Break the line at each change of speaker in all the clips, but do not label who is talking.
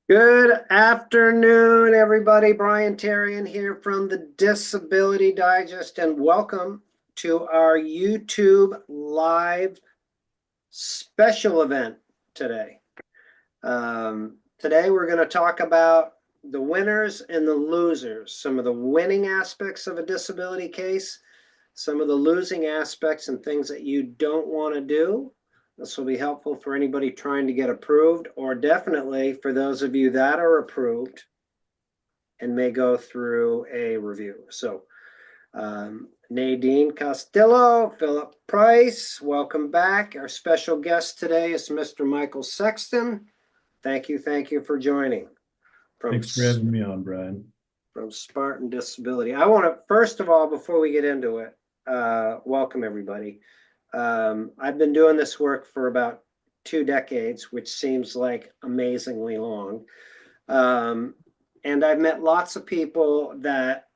Good afternoon, everybody. Brian Terrian here from the Disability Digest, and welcome to our YouTube live special event today. Today, we're going to talk about the winners and the losers, some of the winning aspects of a disability case, some of the losing aspects and things that you don't want to do. This will be helpful for anybody trying to get approved, or definitely for those of you that are approved and may go through a review. So Nadine Castillo, Philip Price, welcome back. Our special guest today is Mr. Michael Sexton. Thank you for joining.
Thanks for having me on, Brian.
From Spartan Disability. I want to, first of all, before we get into it, welcome everybody. I've been doing this work for about 2 decades, which seems like amazingly long. And I've met lots of people that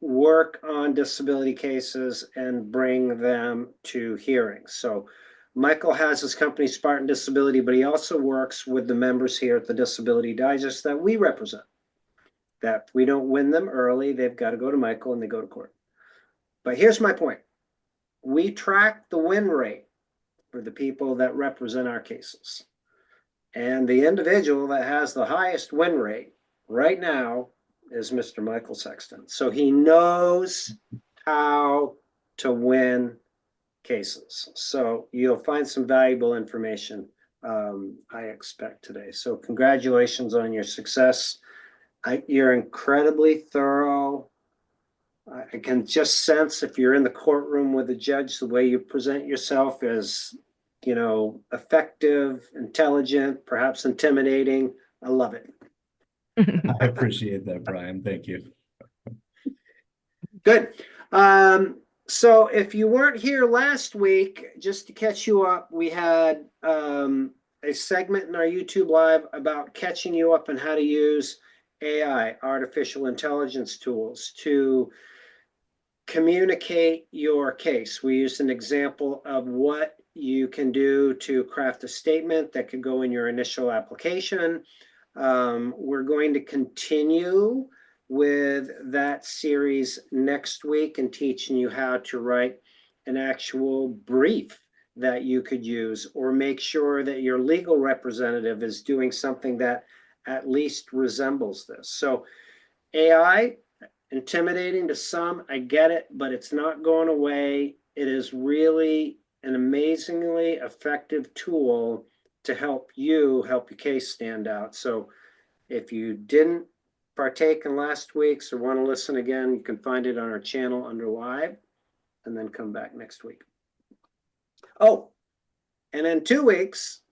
work on disability cases and bring them to hearings. So Michael has his company Spartan Disability, but he also works with the members here at the Disability Digest that we represent. That we don't win them early, they've got to go to Michael and they go to court. But here's my point. We track the win rate for the people that represent our cases. And the individual that has the highest win rate right now is Mr. Michael Sexton. So he knows how to win cases. So you'll find some valuable information, I expect today. So congratulations on your success. You're incredibly thorough. I can just sense if you're in the courtroom with the judge, the way you present yourself is, you know, effective, intelligent, perhaps intimidating. I love it.
I appreciate that, Brian. Thank you.
Good. So if you weren't here last week, just to catch you up, we had a segment in our YouTube Live about catching you up on how to use AI, artificial intelligence tools, to communicate your case. We used an example of what you can do to craft a statement that could go in your initial application. We're going to continue with that series next week and teaching you how to write an actual brief that you could use, or make sure that your legal representative is doing something that at least resembles this. So AI, intimidating to some, I get it, but it's not going away. It is really an amazingly effective tool to help your case stand out. So if you didn't partake in last week's or want to listen again, you can find it on our channel under live, and then come back next week. Oh, and in 2 weeks,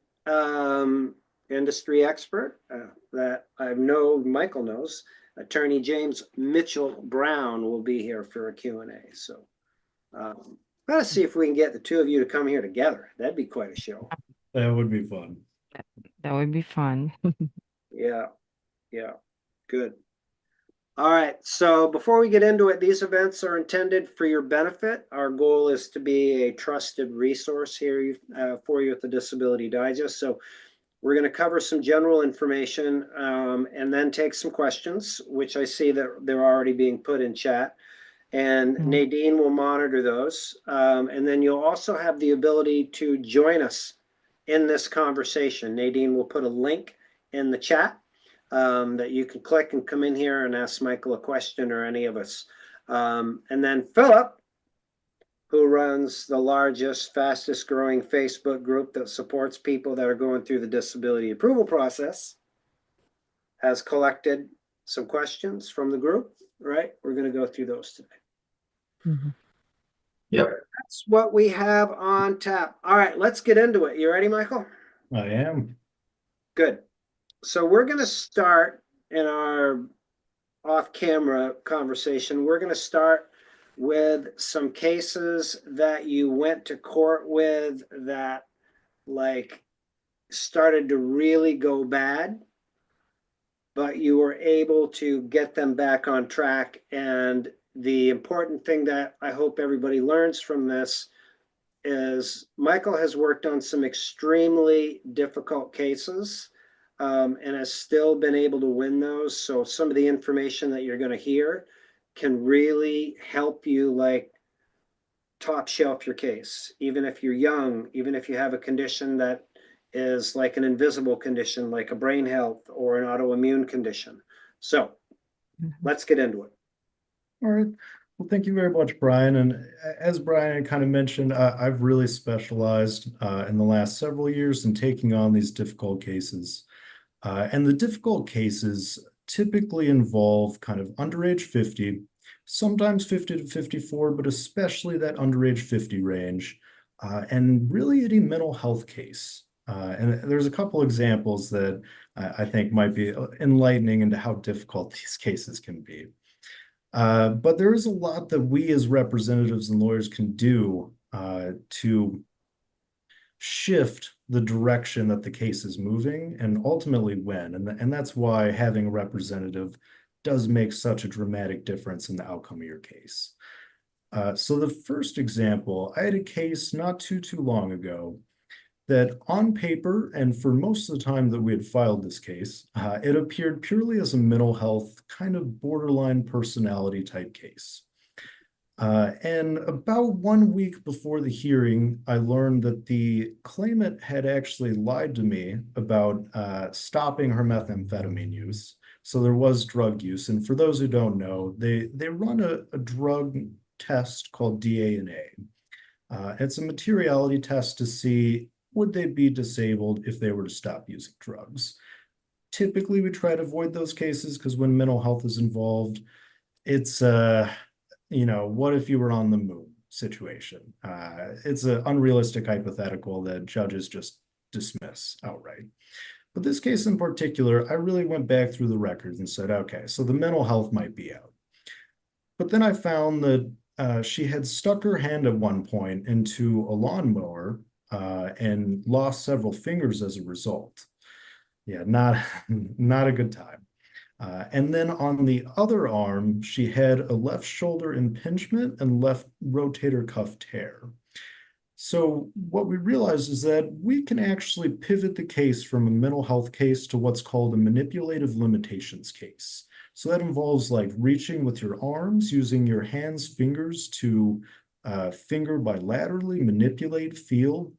industry expert that I know Michael knows, Attorney James Mitchell Brown, will be here for a Q&A. So gotta see if we can get the two of you to come here together. That'd be quite a show.
That would be fun.
That would be fun.
Yeah, good. All right, so before we get into it, these events are intended for your benefit. Our goal is to be a trusted resource here for you at the Disability Digest. So we're going to cover some general information and then take some questions, which I see that they're already being put in chat. And Nadine will monitor those. And then you'll also have the ability to join us in this conversation. Nadine will put a link in the chat that you can click and come in here and ask Michael a question, or any of us. And then Philip, who runs the largest, fastest growing Facebook group that supports people that are going through the disability approval process, has collected some questions from the group, right? We're going to go through those today.
Yep.
That's what we have on tap. All right, let's get into it. You ready, Michael?
I am.
Good. So we're going to start in our off-camera conversation. We're going to start with some cases that you went to court with that like started to really go bad, but you were able to get them back on track. And the important thing that I hope everybody learns from this is Michael has worked on some extremely difficult cases. and has still been able to win those. So some of the information that you're going to hear can really help you like top shelf your case, even if you're young, even if you have a condition that is like an invisible condition, like a brain health or an autoimmune condition. So let's get into it.
All right. Well, thank you very much, Brian. And as Brian kind of mentioned, I've really specialized in the last several years in taking on these difficult cases. And the difficult cases typically involve kind of underage 50, sometimes 50 to 54, but especially that underage 50 range, and really any mental health case. And there's a couple examples that I think might be enlightening into how difficult these cases can be. But there is a lot that we as representatives and lawyers can do to shift the direction that the case is moving and ultimately win. And that's why having a representative does make such a dramatic difference in the outcome of your case. So the first example, I had a case not too long ago that on paper, and for most of the time that we had filed this case, it appeared purely as a mental health kind of borderline personality type case. And about 1 week before the hearing, I learned that the claimant had actually lied to me about stopping her methamphetamine use. So there was drug use. And for those who don't know, they run a drug test called DA&A. It's a materiality test to see would they be disabled if they were to stop using drugs. Typically, we try to avoid those cases because when mental health is involved, it's what if you were on the moon situation? It's an unrealistic hypothetical that judges just dismiss outright. But this case in particular, I really went back through the records and said, okay, so the mental health might be out. But then I found that she had stuck her hand at one point into a lawnmower and lost several fingers as a result. Yeah, not a good time. And then on the other arm, she had a left shoulder impingement and left rotator cuff tear. So what we realized is that we can actually pivot the case from a mental health case to what's called a manipulative limitations case. So that involves like reaching with your arms, using your hands, fingers to finger bilaterally, manipulate, feel.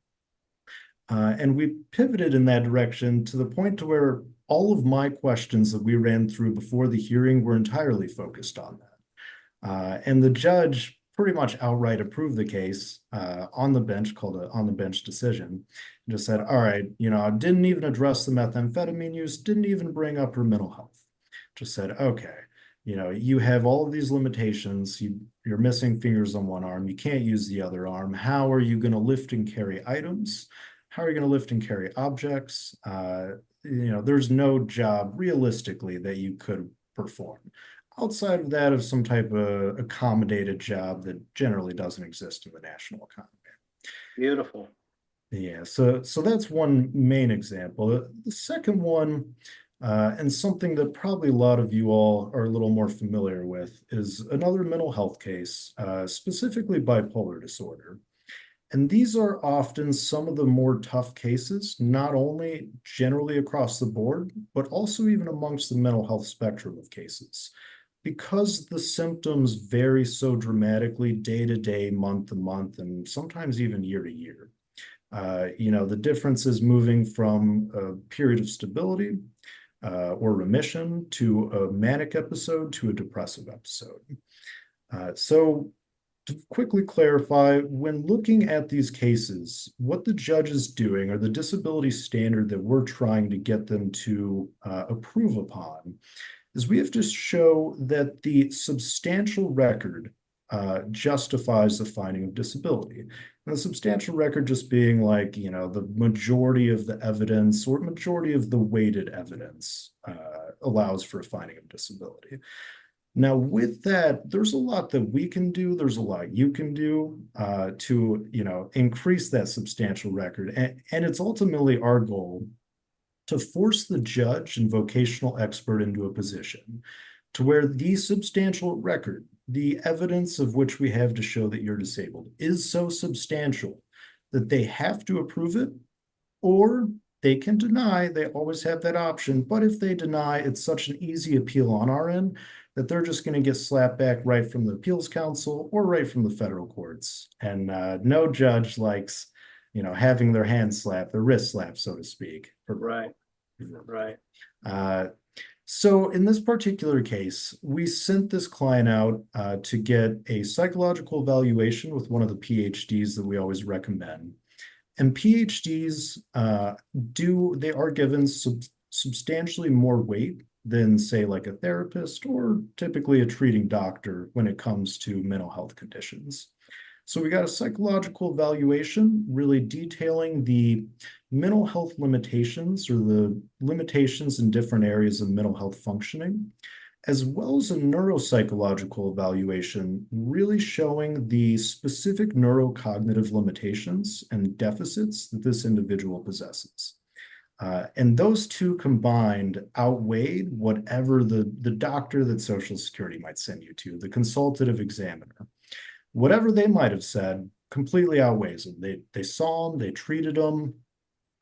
And we pivoted in that direction to the point to where all of my questions that we ran through before the hearing were entirely focused on that. And the judge pretty much outright approved the case on the bench, called an on the bench decision, and just said, all right, I didn't even address the methamphetamine use, didn't even bring up her mental health. Just said, okay, you have all of these limitations. You're missing fingers on one arm. You can't use the other arm. How are you going to lift and carry items? How are you going to lift and carry objects? There's no job realistically that you could perform outside of that of some type of accommodated job that generally doesn't exist in the national economy.
Beautiful.
Yeah, so that's one main example. The second one, and something that probably a lot of you all are a little more familiar with, is another mental health case, specifically bipolar disorder. And these are often some of the more tough cases, not only generally across the board, but also even amongst the mental health spectrum of cases. Because the symptoms vary so dramatically day to day, month to month, and sometimes even year to year. The difference is moving from a period of stability or remission to a manic episode to a depressive episode. So to quickly clarify, when looking at these cases, what the judge is doing, or the disability standard that we're trying to get them to approve upon, is we have to show that the substantial record justifies the finding of disability. And the substantial record just being like, the majority of the evidence or majority of the weighted evidence allows for a finding of disability. Now, with that, there's a lot that we can do. There's a lot you can do to, increase that substantial record. And it's ultimately our goal to force the judge and vocational expert into a position to where the substantial record, the evidence of which we have to show that you're disabled, is so substantial that they have to approve it, or they can deny, they always have that option. But if they deny, it's such an easy appeal on our end that they're just going to get slapped back right from the appeals council or right from the federal courts. And no judge likes, having their hand slapped, their wrist slapped, so to speak.
Right, right.
Uh, so in this particular case, we sent this client out to get a psychological evaluation with one of the PhDs that we always recommend. And PhDs they are given substantially more weight than, say, like a therapist or typically a treating doctor when it comes to mental health conditions. So we got a psychological evaluation really detailing the mental health limitations or the limitations in different areas of mental health functioning, as well as a neuropsychological evaluation, really showing the specific neurocognitive limitations and deficits that this individual possesses. And those two combined outweighed whatever the doctor that Social Security might send you to, the consultative examiner. Whatever they might have said completely outweighs them. They saw them, they treated them.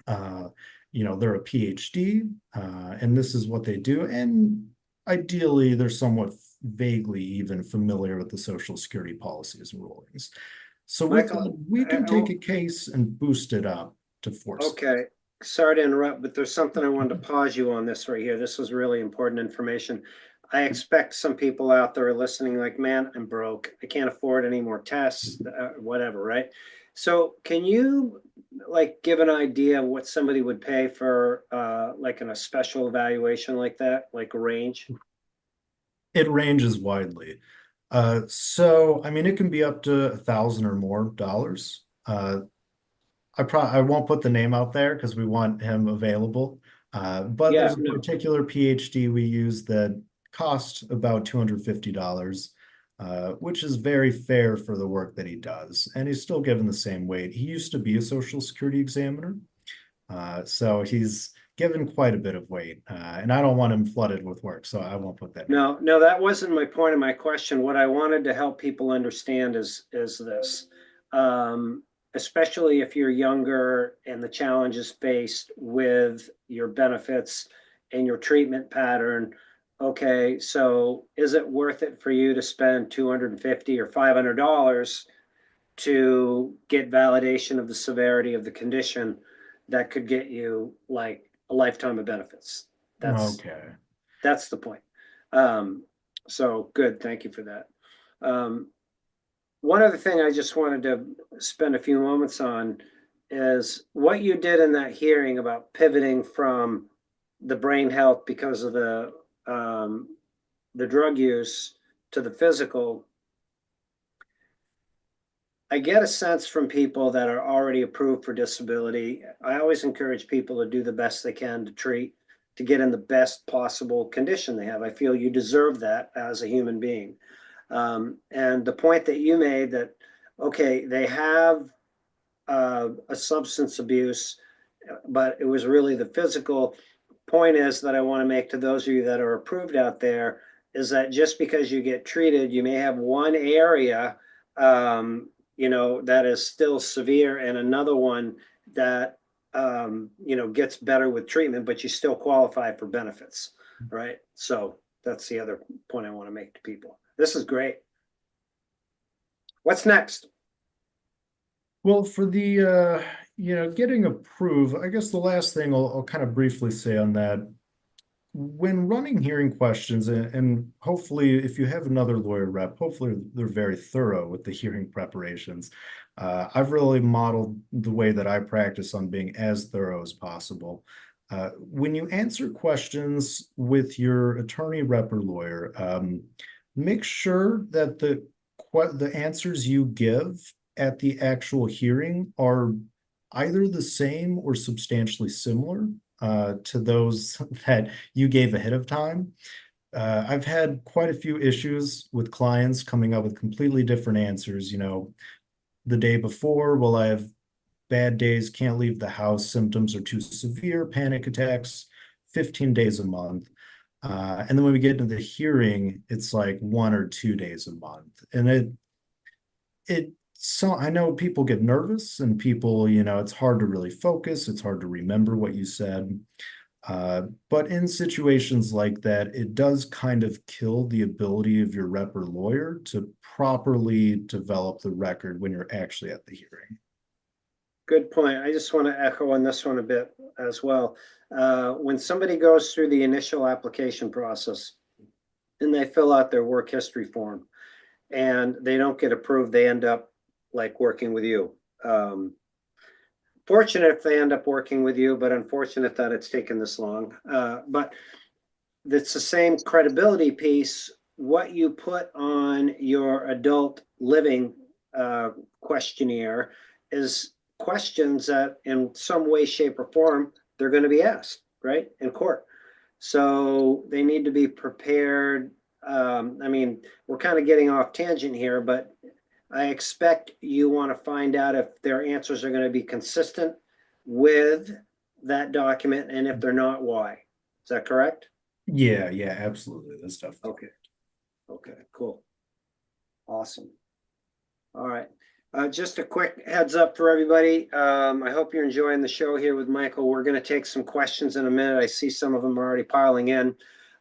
They're a PhD, and this is what they do. And ideally, they're somewhat vaguely even familiar with the Social Security policies and rulings. So with
Michael,
that, we can take a case and boost it up to force.
okay, sorry to interrupt, but there's something I wanted to pause you on this right here. This was really important information. I expect some people out there are listening like, man, I'm broke. I can't afford any more tests, whatever, right? So can you like give an idea of what somebody would pay for like in a special evaluation like that, like a range?
It ranges widely. So I mean, it can be up to $1,000 or more dollars. I won't put the name out there because we want him available. But
Yeah,
there's a
no,
particular PhD we use that costs about $250, which is very fair for the work that he does. And he's still given the same weight. He used to be a Social Security examiner, so he's given quite a bit of weight. And I don't want him flooded with work, so I won't put that name.
no, that wasn't my point of my question. What I wanted to help people understand is this. Especially if you're younger and the challenges faced with your benefits and your treatment pattern. Okay, so is it worth it for you to spend 250 or $500 to get validation of the severity of the condition that could get you like a lifetime of benefits? That's
Okay.
that's the point. Um, so good, thank you for that. One other thing I just wanted to spend a few moments on is what you did in that hearing about pivoting from the brain health because of the drug use to the physical. I get a sense from people that are already approved for disability. I always encourage people to do the best they can to treat, to get in the best possible condition they have. I feel you deserve that as a human being. And the point that you made that, okay, they have a substance abuse, but it was really the physical point is that I want to make to those of you that are approved out there is that just because you get treated, you may have one area, that is still severe and another one that, gets better with treatment, but you still qualify for benefits, right? So that's the other point I want to make to people. This is great. What's next?
Well, for the getting approved, I guess the last thing I'll kind of briefly say on that, when running hearing questions, and hopefully if you have another lawyer rep, hopefully they're very thorough with the hearing preparations. I've really modeled the way that I practice on being as thorough as possible. When you answer questions with your attorney rep or lawyer, make sure that the answers you give at the actual hearing are either the same or substantially similar to those that you gave ahead of time. I've had quite a few issues with clients coming up with completely different answers. The day before, well, I have bad days, can't leave the house, symptoms are too severe, panic attacks, 15 days a month. And then when we get into the hearing, it's like 1 or 2 days a month. And it so I know people get nervous and people, you know, it's hard to really focus. It's hard to remember what you said. But in situations like that, it does kind of kill the ability of your rep or lawyer to properly develop the record when you're actually at the hearing.
Good point. I just want to echo on this one a bit as well. When somebody goes through the initial application process and they fill out their work history form and they don't get approved, they end up like working with you. Fortunate if they end up working with you, but unfortunate that it's taken this long. But it's the same credibility piece. What you put on your adult living questionnaire is questions that in some way, shape, or form, they're going to be asked, right, in court. So they need to be prepared. I mean, we're kind of getting off tangent here, but I expect you want to find out if their answers are going to be consistent with that document, and if they're not, why. Is that correct?
Yeah, yeah, absolutely. That's stuff.
Okay. Okay, cool. Awesome. All right. Just a quick heads up for everybody. I hope you're enjoying the show here with Michael. We're going to take some questions in a minute. I see some of them already piling in.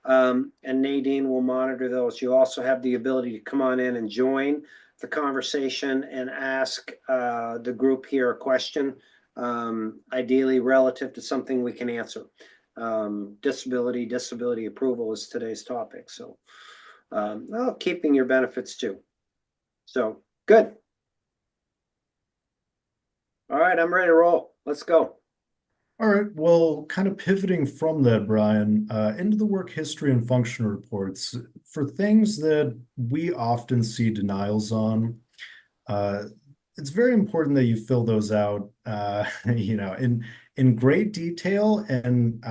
And Nadine will monitor those. You also have the ability to come on in and join the conversation and ask the group here a question, ideally relative to something we can answer. Disability approval is today's topic. So keeping your benefits too. So good. All right, I'm ready to roll. Let's go.
All right, well, kind of pivoting from that, Brian, into the work history and function reports, for things that we often see denials on, it's very important that you fill those out, you know, in great detail and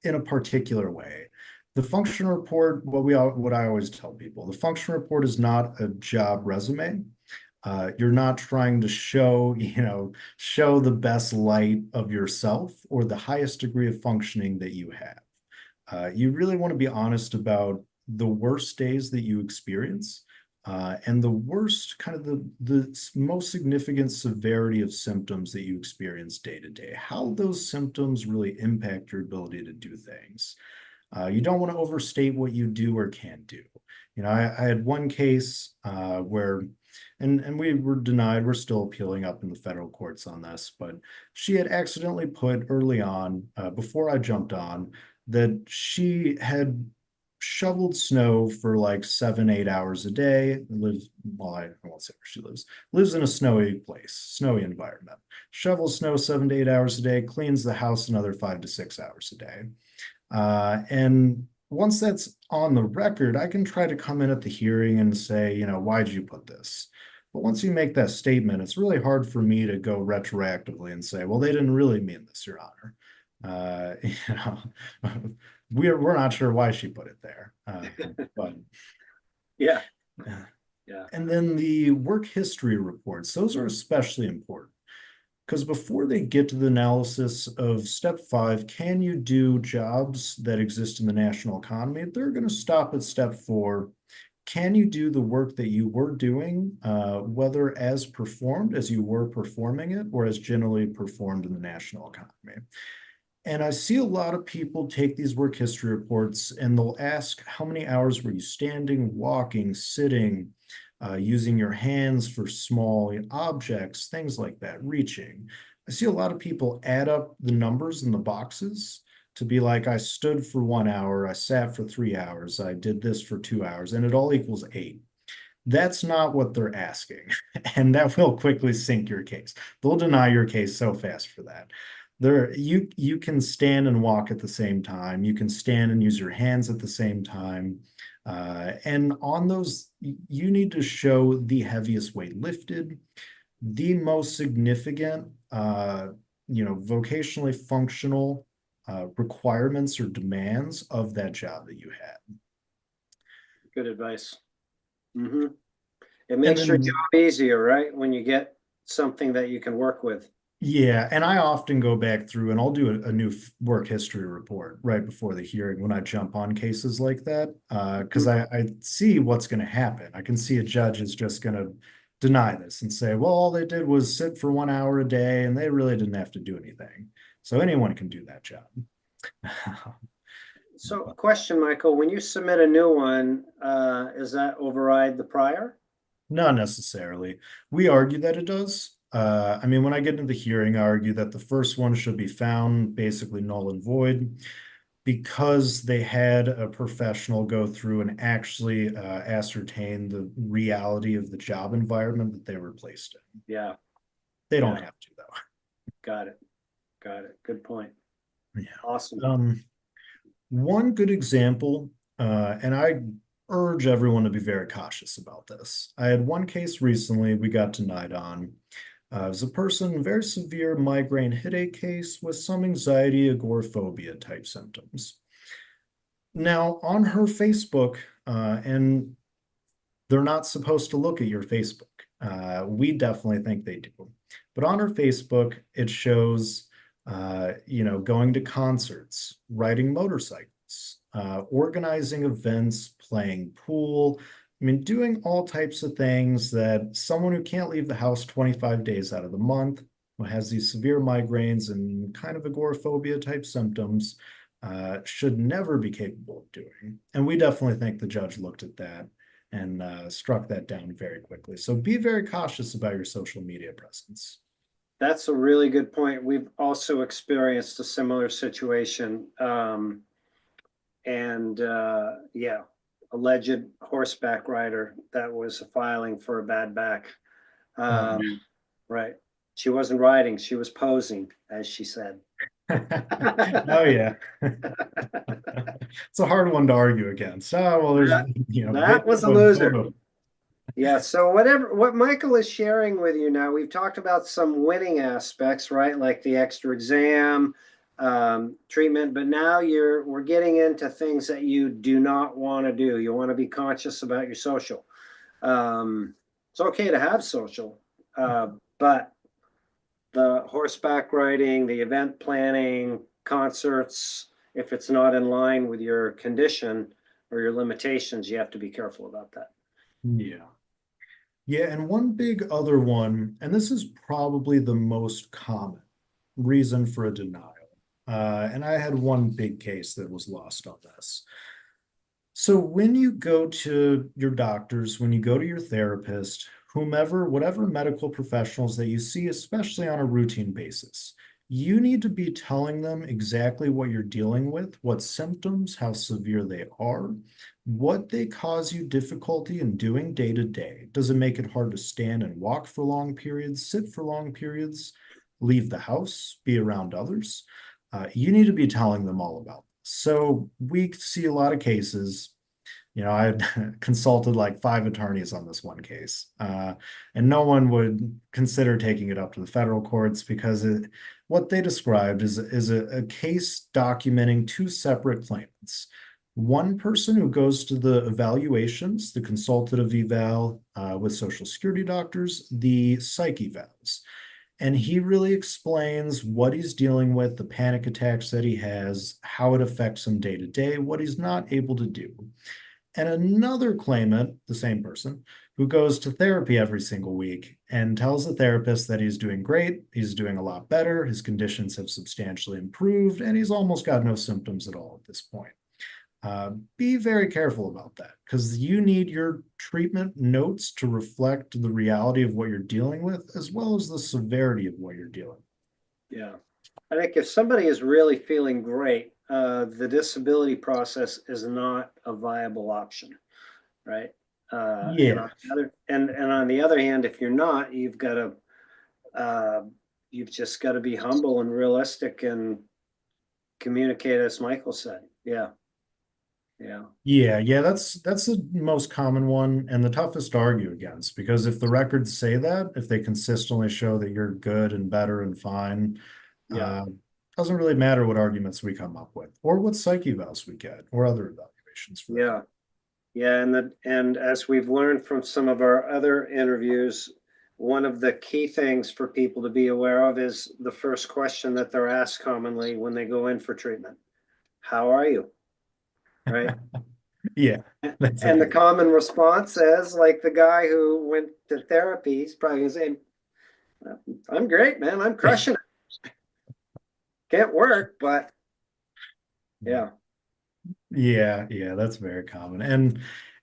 in a particular way. The function report, what I always tell people, the function report is not a job resume. You're not trying to show, you know, show the best light of yourself or the highest degree of functioning that you have. You really want to be honest about the worst days that you experience and the worst, kind of the most significant severity of symptoms that you experience day to day, how those symptoms really impact your ability to do things. You don't want to overstate what you do or can do. You know, I had one case where, and we were denied, we're still appealing up in the federal courts on this, but she had accidentally put early on, before I jumped on, that she had shoveled snow for like 7, 8 hours a day, lives, well, I won't say where she lives in a snowy place, snowy environment, shovels snow 7 to 8 hours a day, cleans the house another 5 to 6 hours a day. And once that's on the record, I can try to come in at the hearing and say, you know, why'd you put this? But once you make that statement, it's really hard for me to go retroactively and say, well, they didn't really mean this, Your Honor. You know, we're not sure why she put it there. But
Yeah. Yeah.
and then the work history reports, those are especially important. Because before they get to the analysis of step 5, can you do jobs that exist in the national economy? They're going to stop at step 4. Can you do the work that you were doing, whether as performed as you were performing it or as generally performed in the national economy? And I see a lot of people take these work history reports and they'll ask, how many hours were you standing, walking, sitting, using your hands for small objects, things like that, reaching. I see a lot of people add up the numbers in the boxes to be like, I stood for 1 hour, I sat for 3 hours, I did this for 2 hours, and it all equals 8. That's not what they're asking. And that will quickly sink your case. They'll deny your case so fast for that. You can stand and walk at the same time. You can stand and use your hands at the same time. And on those, you need to show the heaviest weight lifted, the most significant, vocationally functional requirements or demands of that job that you had.
Good advice. Mm-hmm. It makes your job easier, right? When you get something that you can work with.
Yeah, and I often go back through and I'll do a new work history report right before the hearing when I jump on cases like that, because I see what's going to happen. I can see a judge is just going to deny this and say, well, all they did was sit for 1 hour a day and they really didn't have to do anything. So anyone can do that job.
So question, Michael, when you submit a new one, does that override the prior?
Not necessarily. We argue that it does. I mean, when I get into the hearing, I argue that the first one should be found basically null and void because they had a professional go through and actually ascertain the reality of the job environment that they were placed in.
Yeah,
They don't
Yeah.
have to, though.
got it. Got it. Good point.
Yeah.
Awesome.
One good example, and I urge everyone to be very cautious about this. I had one case recently we got denied on. It was a person, very severe migraine headache case with some anxiety, agoraphobia type symptoms. Now, on her Facebook, and they're not supposed to look at your Facebook. We definitely think they do. But on her Facebook, it shows, going to concerts, riding motorcycles, organizing events, playing pool. I mean, doing all types of things that someone who can't leave the house 25 days out of the month, who has these severe migraines and kind of agoraphobia type symptoms, should never be capable of doing. And we definitely think the judge looked at that and struck that down very quickly. So be very cautious about your social media presence.
That's a really good point. We've also experienced a similar situation. And yeah, alleged horseback rider that was filing for a bad back. Right. She wasn't riding, she was posing, as she said.
Oh yeah. It's a hard one to argue against. Oh, well, there's
That was a
video and
loser.
photo.
Yeah, so what Michael is sharing with you now, we've talked about some winning aspects, right? Like the extra exam, treatment, but now we're getting into things that you do not want to do. You want to be conscious about your social. It's okay to have social, but the horseback riding, the event planning, concerts, if it's not in line with your condition or your limitations, you have to be careful about that.
Yeah. Yeah, and one big other one, and this is probably the most common reason for a denial. And I had one big case that was lost on this. So when you go to your doctors, when you go to your therapist, whomever, whatever medical professionals that you see, especially on a routine basis, you need to be telling them exactly what you're dealing with, what symptoms, how severe they are, what they cause you difficulty in doing day to day. Does it make it hard to stand and walk for long periods, sit for long periods, leave the house, be around others? You need to be telling them all about this. So we see a lot of cases. I had consulted like 5 attorneys on this one case, and no one would consider taking it up to the federal courts because what they described is a case documenting two separate claimants. One person who goes to the evaluations, the consultative eval with Social Security doctors, the psych evals. And he really explains what he's dealing with, the panic attacks that he has, how it affects him day to day, what he's not able to do. And another claimant, the same person, who goes to therapy every single week and tells the therapist that he's doing great, he's doing a lot better, his conditions have substantially improved, and he's almost got no symptoms at all at this point. Be very careful about that because you need your treatment notes to reflect the reality of what you're dealing with as well as the severity of what you're dealing with.
Yeah. I think if somebody is really feeling great, the disability process is not a viable option, right? And
Yeah.
on the other and on the other hand, if you're not, you've just got to be humble and realistic and communicate, as Michael said. Yeah, yeah,
Yeah, that's the most common one and the toughest to argue against because if the records say that, if they consistently show that you're good and better and fine,
yeah,
doesn't really matter what arguments we come up with or what psych evals we get or other evaluations for that.
yeah, yeah. And as we've learned from some of our other interviews, one of the key things for people to be aware of is the first question that they're asked commonly when they go in for treatment. How are you? Right?
Yeah, that's
And the
okay.
common response is like the guy who went to therapy, he's probably gonna say, I'm great, man. I'm crushing it. Can't work, but yeah.
Yeah, yeah, that's very common.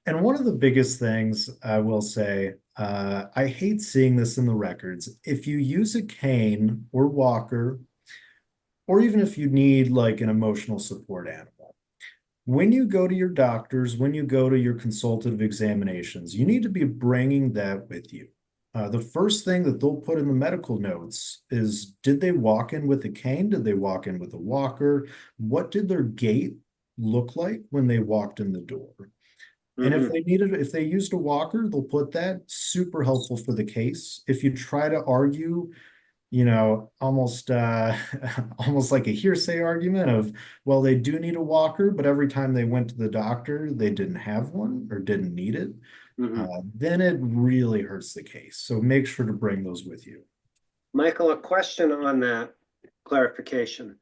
And one of the biggest things I will say, I hate seeing this in the records. If you use a cane or walker, or even if you need like an emotional support animal, when you go to your doctors, when you go to your consultative examinations, you need to be bringing that with you. The first thing that they'll put in the medical notes is, did they walk in with a cane? Did they walk in with a walker? What did their gait look like when they walked in the door? And
Hmm.
if they used a walker, they'll put that. Super helpful for the case. If you try to argue, almost almost like a hearsay argument of, well, they do need a walker, but every time they went to the doctor, they didn't have one or didn't need it.
Hmm.
Then it really hurts the case. So make sure to bring those with you.
Michael, a question on that clarification.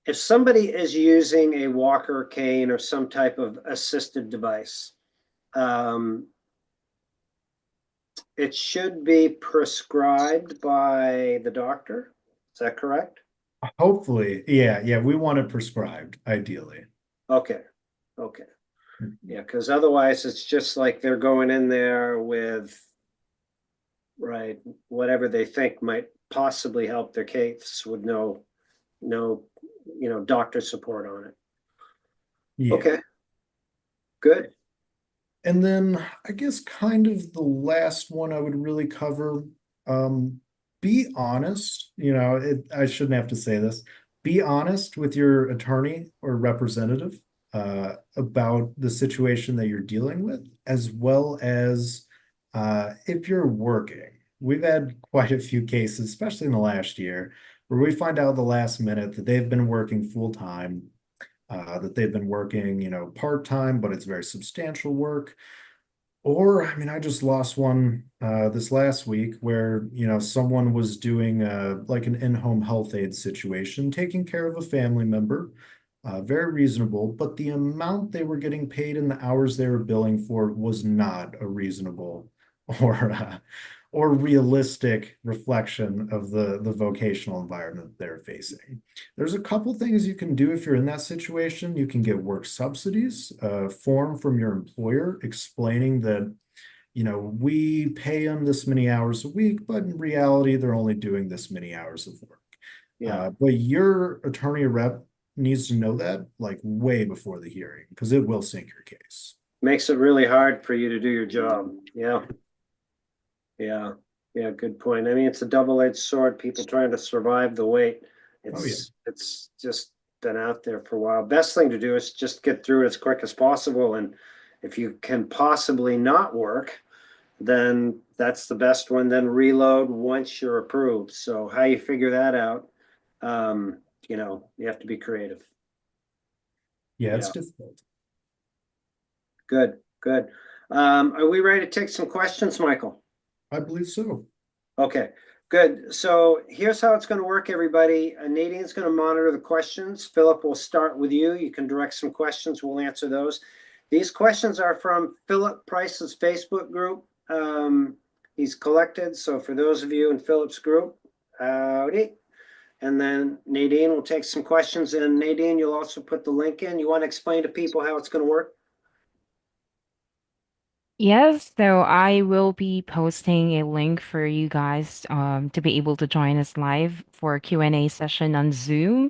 If somebody is using a walker, cane, or some type of assisted device, um, it should be prescribed by the doctor. Is that correct?
Hopefully, yeah, yeah, we want it prescribed, ideally.
Okay. Okay. Yeah, because otherwise it's just like they're going in there with, right, whatever they think might possibly help their case with no, doctor support on it.
Yeah.
Okay, good.
And then I guess kind of the last one I would really cover, um, be honest, I shouldn't have to say this. Be honest with your attorney or representative about the situation that you're dealing with, as well as if you're working. We've had quite a few cases, especially in the last year, where we find out the last minute that they've been working full time, that they've been working, part time, but it's very substantial work. Or, I mean, I just lost one this last week where, someone was doing like an in-home health aid situation, taking care of a family member, very reasonable, but the amount they were getting paid and the hours they were billing for was not a reasonable or or realistic reflection of the vocational environment they're facing. There's a couple things you can do if you're in that situation. You can get work subsidies, a form from your employer explaining that, we pay them this many hours a week, but in reality, they're only doing this many hours of work.
Yeah,
But your attorney or rep needs to know that like way before the hearing because it will sink your case.
makes it really hard for you to do your job. Yeah, yeah, yeah, good point. I mean, it's a double-edged sword, people trying to survive the wait.
Oh, yeah.
It's just been out there for a while. Best thing to do is just get through it as quick as possible, and if you can possibly not work, then that's the best one. Then reload once you're approved. So how you figure that out, you have to be creative.
Yeah, it's
Yeah,
difficult.
good, good. Are we ready to take some questions, Michael?
I believe so.
Okay, good. So here's how it's going to work, everybody. Nadine's going to monitor the questions. Philip will start with you. You can direct some questions. We'll answer those. These questions are from Philip Price's Facebook group. He's collected. So for those of you in Philip's group, howdy. And then Nadine will take some questions. And Nadine, you'll also put the link in. You want to explain to people how it's going to work?
Yes, so I will be posting a link for you guys to be able to join us live for a Q&A session on Zoom.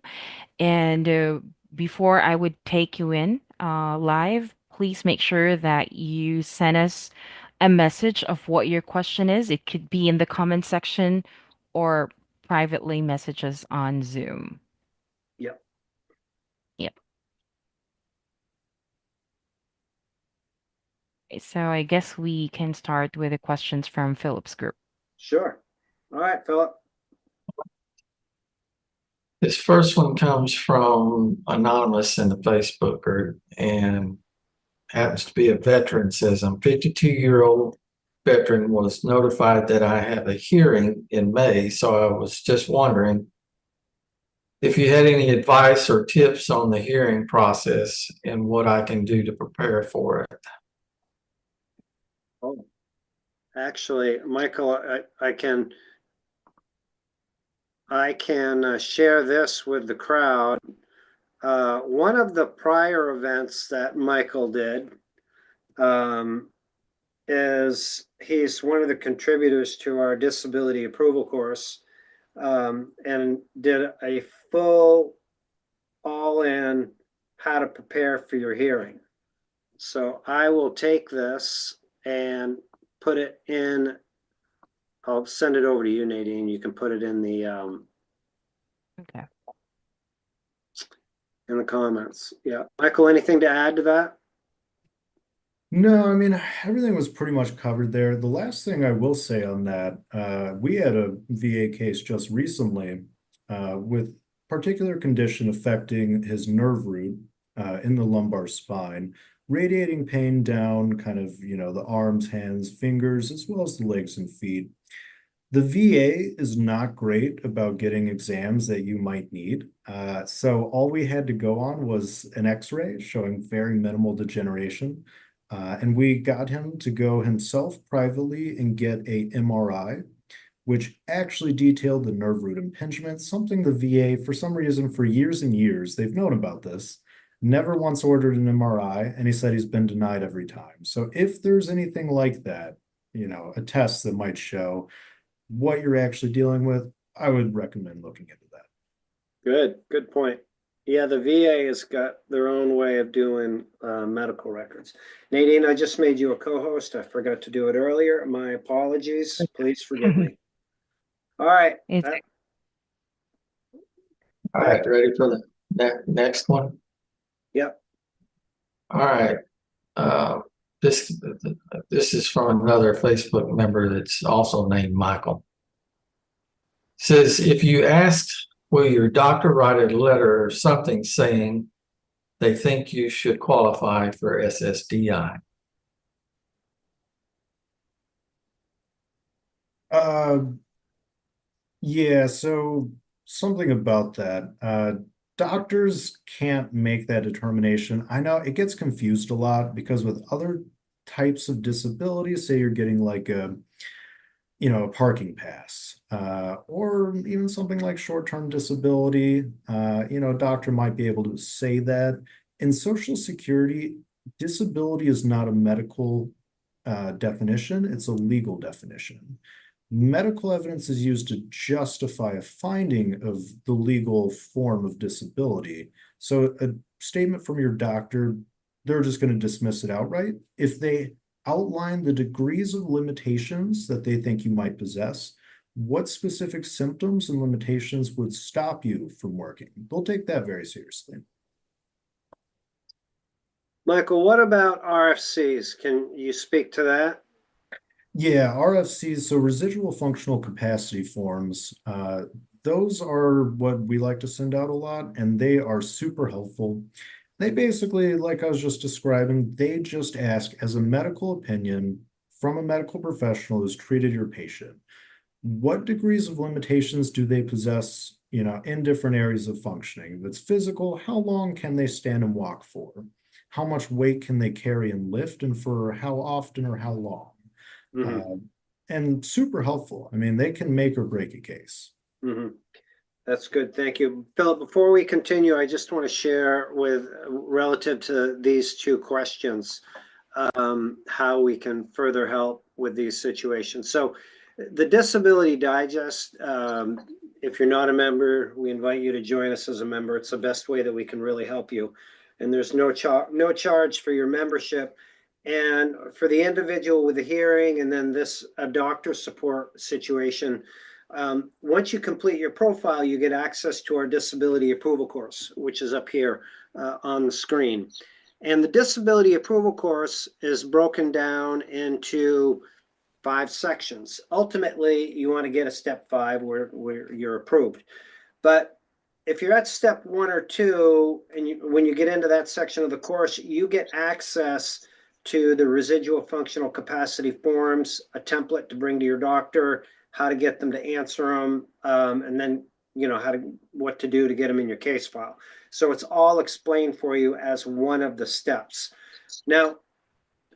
And before I would take you in live, please make sure that you send us a message of what your question is. It could be in the comment section or privately message us on Zoom.
Yep,
Yep. So I guess we can start with the questions from Philip's group.
sure. All right, Philip.
This first one comes from anonymous in the Facebook group and happens to be a veteran. Says, I'm 52-year-old veteran, was notified that I have a hearing in May. So I was just wondering if you had any advice or tips on the hearing process and what I can do to prepare for it.
Actually, Michael, I can share this with the crowd. One of the prior events that Michael did is he's one of the contributors to our disability approval course, and did a full all-in how to prepare for your hearing. So I will take this and put it in. I'll send it over to you, Nadine. You can put it in the
Okay.
comments. Yeah, Michael, anything to add to that?
No, I mean, everything was pretty much covered there. The last thing I will say on that, we had a VA case just recently with particular condition affecting his nerve root in the lumbar spine, radiating pain down kind of, the arms, hands, fingers, as well as the legs and feet. The VA is not great about getting exams that you might need. So all we had to go on was an X-ray showing very minimal degeneration. And we got him to go himself privately and get a MRI, which actually detailed the nerve root impingement, something the VA, for some reason, for years and years, they've known about this, never once ordered an MRI, and he said he's been denied every time. So if there's anything like that, a test that might show what you're actually dealing with, I would recommend looking into that.
Good point. Yeah, the VA has got their own way of doing medical records. Nadine, I just made you a co-host. I forgot to do it earlier. My apologies. Please forgive me. All right.
It's
All right, ready for the next one?
Yep.
All right. This is from another Facebook member that's also named Michael. Says, if you asked, will your doctor write a letter or something saying they think you should qualify for SSDI?
Yeah, so something about that. Doctors can't make that determination. I know it gets confused a lot because with other types of disabilities, say you're getting like a parking pass, or even something like short-term disability, a doctor might be able to say that. In Social Security, disability is not a medical definition, it's a legal definition. Medical evidence is used to justify a finding of the legal form of disability. So a statement from your doctor, they're just going to dismiss it outright. If they outline the degrees of limitations that they think you might possess, what specific symptoms and limitations would stop you from working, they'll take that very seriously.
Michael, what about RFCs? Can you speak to that?
Yeah, RFCs, so residual functional capacity forms, those are what we like to send out a lot, and they are super helpful. They basically, like I was just describing, they just ask as a medical opinion from a medical professional who's treated your patient, what degrees of limitations do they possess, in different areas of functioning? If it's physical, how long can they stand and walk for? How much weight can they carry and lift, and for how often or how long?
Mm-hmm.
And super helpful. I mean, they can make or break a case.
Mm-hmm. That's good. Thank you. Philip, before we continue, I just want to share with relative to these two questions, how we can further help with these situations. So the Disability Digest, if you're not a member, we invite you to join us as a member. It's the best way that we can really help you. And there's no charge for your membership. And for the individual with a hearing and then this doctor support situation, once you complete your profile, you get access to our disability approval course, which is up here on the screen. And the disability approval course is broken down into 5 sections. Ultimately, you want to get a step 5 where you're approved. But if you're at step 1 or 2, and when you get into that section of the course, you get access to the residual functional capacity forms, a template to bring to your doctor, how to get them to answer them, and then what to do to get them in your case file. So it's all explained for you as one of the steps. Now,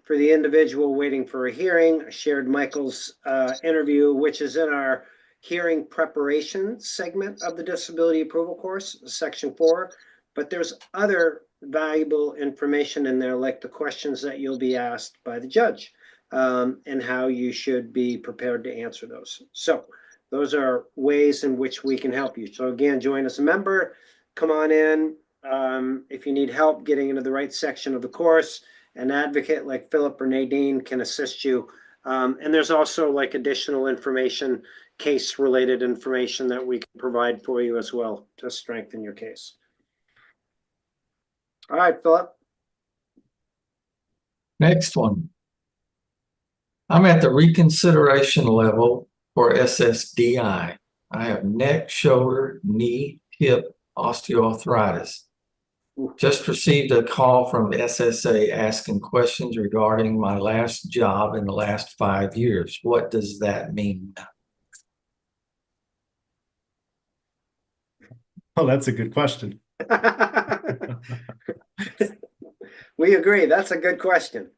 For the individual waiting for a hearing, I shared Michael's interview, which is in our hearing preparation segment of the disability approval course, section 4. But there's other valuable information in there, like the questions that you'll be asked by the judge, and how you should be prepared to answer those. So those are ways in which we can help you. So again, join as a member, come on in. If you need help getting into the right section of the course, an advocate like Philip or Nadine can assist you. And there's also like additional information, case related information that we can provide for you as well to strengthen your case. All right, Philip.
Next one. I'm at the reconsideration level for SSDI. I have neck, shoulder, knee, hip osteoarthritis. Just received a call from the SSA asking questions regarding my last job in the last 5 years. What does that mean?
Oh, that's a good question.
We agree. That's a good question.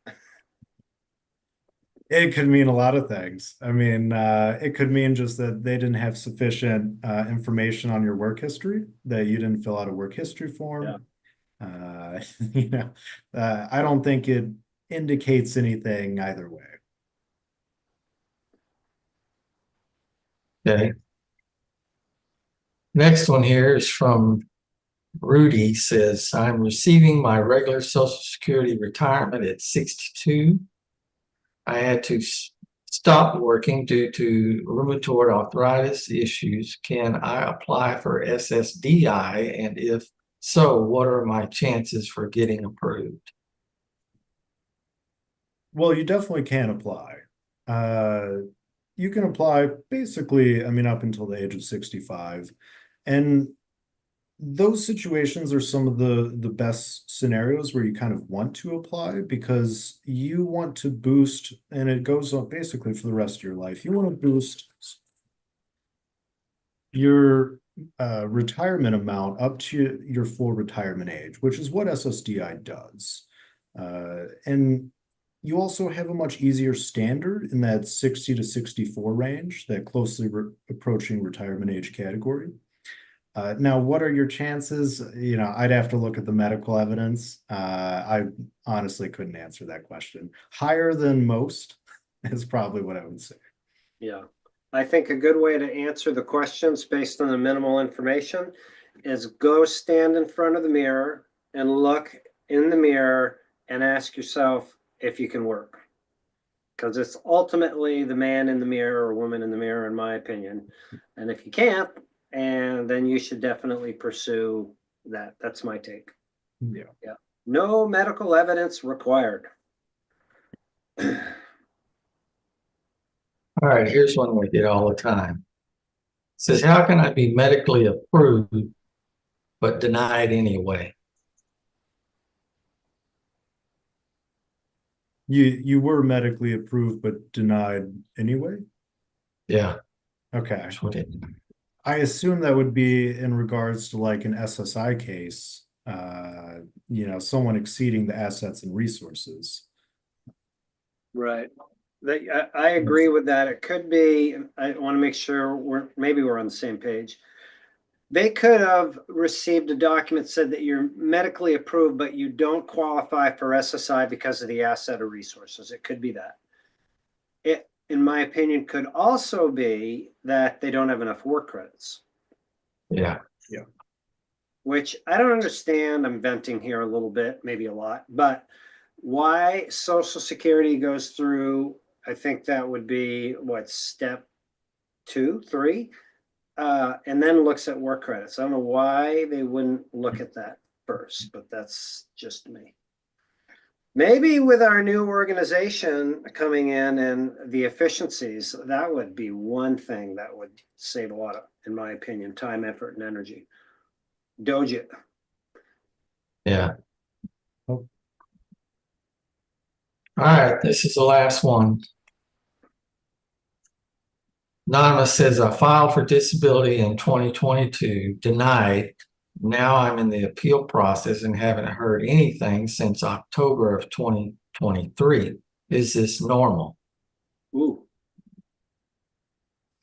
It could mean a lot of things. I mean, it could mean just that they didn't have sufficient information on your work history, that you didn't fill out a work history form.
Yeah.
I don't think it indicates anything either way.
Okay. Next one here is from Rudy. Says, I'm receiving my regular Social Security retirement at 62. I had to stop working due to rheumatoid arthritis issues. Can I apply for SSDI? And if so, what are my chances for getting approved?
Well, you definitely can apply. You can apply basically, I mean, up until the age of 65. And those situations are some of the best scenarios where you kind of want to apply because you want to boost, and it goes on basically for the rest of your life. You want to boost your retirement amount up to your full retirement age, which is what SSDI does. And you also have a much easier standard in that 60 to 64 range, that closely approaching retirement age category. Now, what are your chances? You know, I'd have to look at the medical evidence. I honestly couldn't answer that question. Higher than most is probably what I would say.
Yeah. I think a good way to answer the questions based on the minimal information is go stand in front of the mirror and look in the mirror and ask yourself if you can work. Because it's ultimately the man in the mirror or woman in the mirror, in my opinion. And if you can't, and then you should definitely pursue that. That's my take.
Yeah.
Yeah. No medical evidence required.
All right, here's one we get all the time. It says, how can I be medically approved but denied anyway?
You were medically approved but denied anyway?
Yeah,
Okay.
that's what it.
I assume that would be in regards to like an SSI case, you know, someone exceeding the assets and resources.
Right. I agree with that. It could be, I want to make sure maybe we're on the same page. They could have received a document that said that you're medically approved, but you don't qualify for SSI because of the asset or resources. It could be that. It, in my opinion, could also be that they don't have enough work credits.
Yeah.
Yeah.
Which I don't understand. I'm venting here a little bit, maybe a lot, but why Social Security goes through, I think that would be what, step 2, 3, and then looks at work credits. I don't know why they wouldn't look at that first, but that's just me. Maybe with our new organization coming in and the efficiencies, that would be one thing that would save a lot of, in my opinion, time, effort, and energy. Doge it.
Yeah.
Oh.
All right, this is the last one. Anonymous says, I filed for disability in 2022, denied. Now I'm in the appeal process and haven't heard anything since October of 2020. 2023. Is this normal?
Ooh,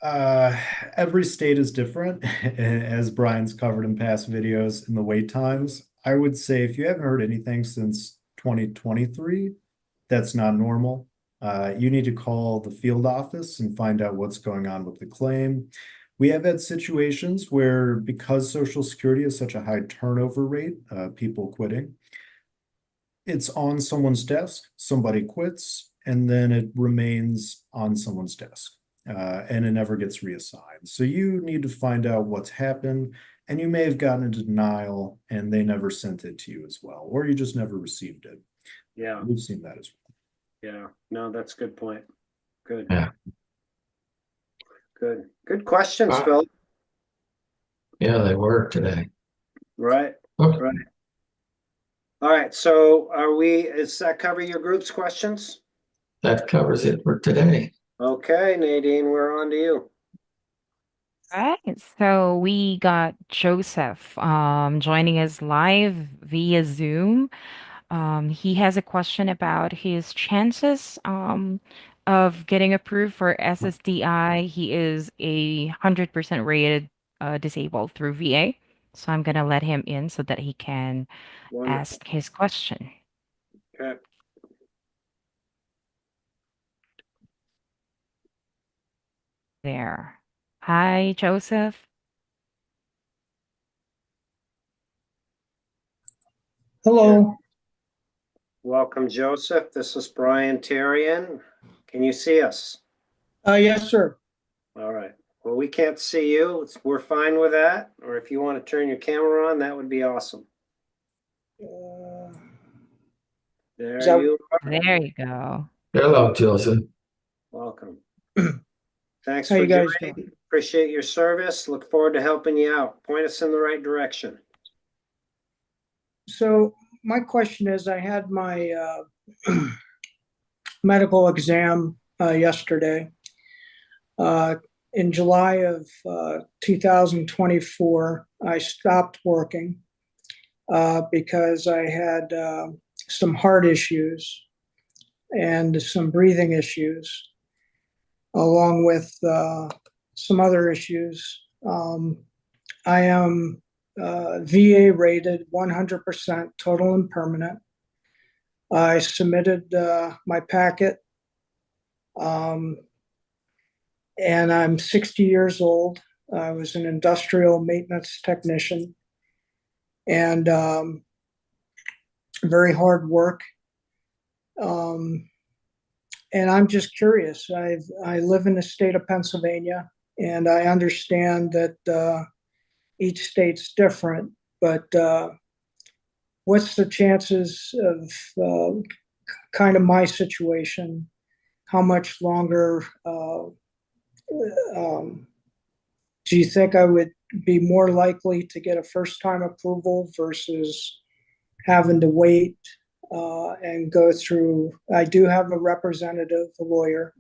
Every state is different, as Brian's covered in past videos in the wait times. I would say if you haven't heard anything since 2023, that's not normal. You need to call the field office and find out what's going on with the claim. We have had situations where, because Social Security has such a high turnover rate, people quitting, it's on someone's desk, somebody quits, and then it remains on someone's desk. And it never gets reassigned. So you need to find out what's happened, and you may have gotten a denial and they never sent it to you as well, or you just never received it.
yeah,
We've seen that as
yeah. No, that's a good point. Good,
Yeah.
good questions,
Uh,
Phil.
Yeah, they were today.
Right,
Okay.
right. All right, so does that cover your group's questions?
That covers it for today.
Okay, Nadine, we're on to you.
All right, so we got Joseph joining us live via Zoom. He has a question about his chances of getting approved for SSDI. He is 100% rated disabled through VA. So I'm gonna let him in so that he can
Wonderful.
ask his question.
Okay.
There. Hi, Joseph.
Hello.
Welcome, Joseph. This is Brian Terrian. Can you see us?
Yes, sir.
All right. Well, we can't see you. We're fine with that. Or if you want to turn your camera on, that would be awesome.
Uh,
There
Is that-
you are.
There you go.
Hello, Joseph.
Welcome. Thanks
How
for
you guys
joining.
doing?
Appreciate your service. Look forward to helping you out. Point us in the right direction.
So my question is, I had my medical exam yesterday. In July of 2024, I stopped working because I had some heart issues and some breathing issues, along with some other issues. I am VA rated 100% total and permanent. I submitted my packet, and I'm 60 years old. I was an industrial maintenance technician, and very hard work. And I'm just curious. I live in the state of Pennsylvania, and I understand that each state's different, but what's the chances of kind of my situation? How much longer do you think I would be more likely to get a first time approval versus having to wait and go through? I do have a representative, a lawyer.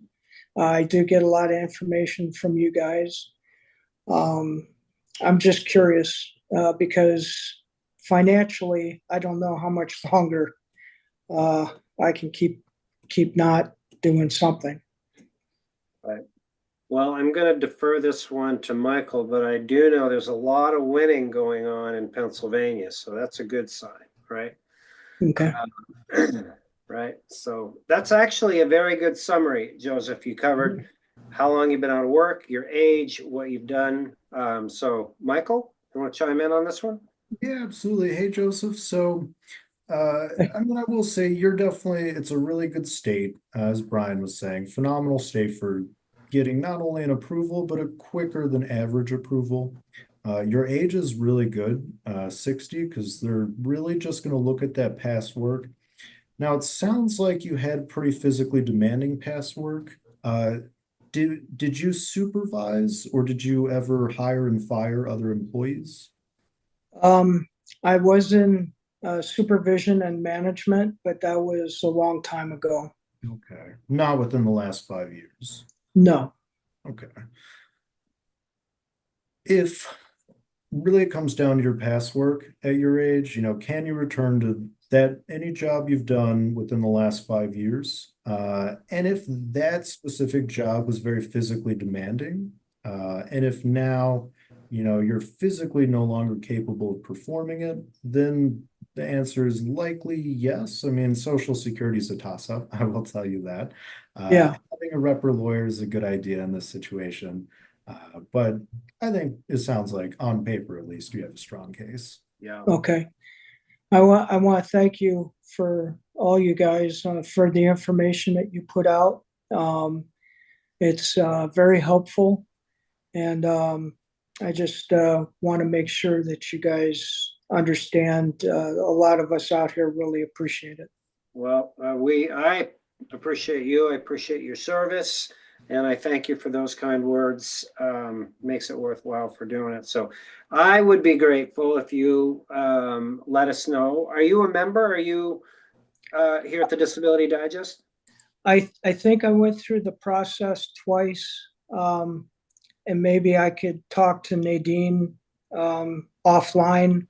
I do get a lot of information from you guys. I'm just curious because financially, I don't know how much longer I can keep not doing something.
Right. Well, I'm going to defer this one to Michael, but I do know there's a lot of winning going on in Pennsylvania, so that's a good sign, right?
Okay.
Right. So that's actually a very good summary, Joseph. You covered how long you've been out of work, your age, what you've done. So, Michael, you want to chime in on this one?
Yeah, absolutely. Hey, Joseph. So, I will say it's a really good state, as Brian was saying, phenomenal state for getting not only an approval, but a quicker than average approval. Your age is really good, 60, because they're really just going to look at that past work. Now, it sounds like you had pretty physically demanding past work. Did you supervise, or did you ever hire and fire other employees?
I was in supervision and management, but that was a long time ago.
Okay, not within the last 5 years.
No.
Okay. If really it comes down to your past work at your age, can you return to that any job you've done within the last 5 years, and if that specific job was very physically demanding, and if now, you're physically no longer capable of performing it, then the answer is likely yes. I mean, Social Security is a toss-up, I will tell you that.
Yeah.
Having a rep or lawyer is a good idea in this situation. But I think it sounds like on paper, at least, you have a strong case.
Yeah.
Okay. I want to thank you for all you guys for the information that you put out. It's very helpful, and I just want to make sure that you guys understand. A lot of us out here really appreciate it.
Well, I appreciate you. I appreciate your service, and I thank you for those kind words. Makes it worthwhile for doing it. So, I would be grateful if you let us know. Are you a member? Are you here at the Disability Digest?
I think I went through the process twice, and maybe I could talk to Nadine offline.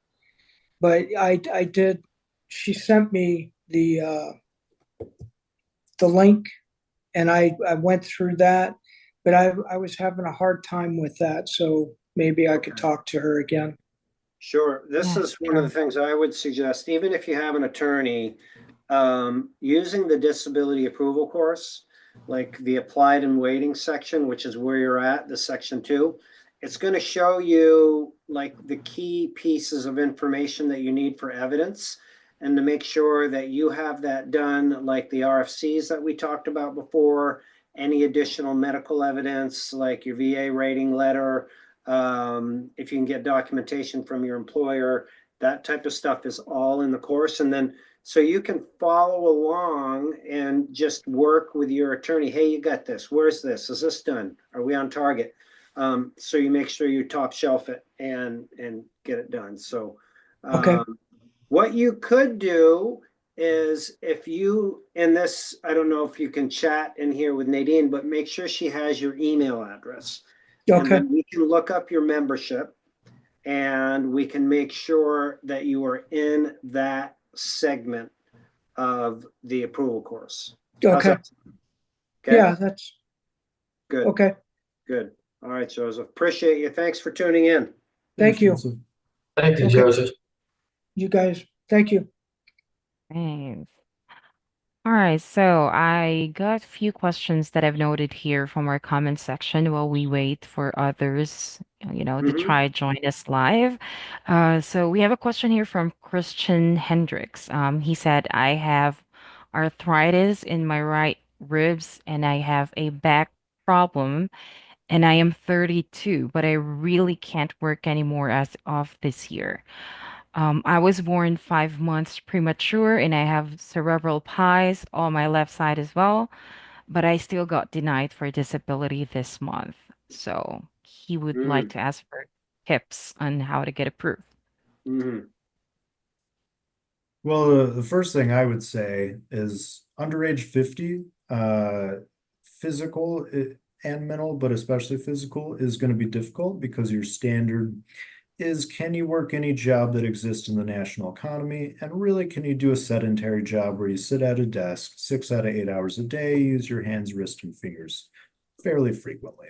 But I did. She sent me the link, and I went through that. But I was having a hard time with that, so maybe I could
Okay.
talk to her again.
Sure. This
Yeah,
is one of the
sure.
things I would suggest, even if you have an attorney, using the disability approval course, like the applied and waiting section, which is where you're at, the section 2, it's going to show you like the key pieces of information that you need for evidence, and to make sure that you have that done, like the RFCs that we talked about before, any additional medical evidence, like your VA rating letter, if you can get documentation from your employer, that type of stuff is all in the course. And then so you can follow along and just work with your attorney. Hey, you got this. Where's this? Is this done? Are we on target? So you make sure you top shelf it and get it done. So
Okay.
what you could do is, if you, in this, I don't know if you can chat in here with Nadine, but make sure she has your email address. And
Okay.
then we can look up your membership, and we can make sure that you are in that segment of the approval course. How's
Okay.
that? Okay,
Yeah, that's
good,
okay.
good. All right, Joseph, appreciate you. Thanks for tuning in.
Thank you.
Joseph.
Thank you,
Okay.
Joseph.
You guys, thank you.
Thanks. All right, so I got a few questions that I've noted here from our comment section while we wait for others, to
Mhm.
try join us live. So we have a question here from Christian Hendricks. He said, I have arthritis in my right ribs and I have a back problem, and I am 32, but I really can't work anymore as of this year. I was born 5 months premature and I have cerebral palsy on my left side as well, but I still got denied for disability this month. So he would like
Mm,
to ask for tips on how to get approved.
mhm.
Well, the first thing I would say is under age 50, physical and mental, but especially physical, is going to be difficult because your standard is, can you work any job that exists in the national economy? And really, can you do a sedentary job where you sit at a desk 6 out of 8 hours a day, use your hands, wrists, and fingers fairly frequently?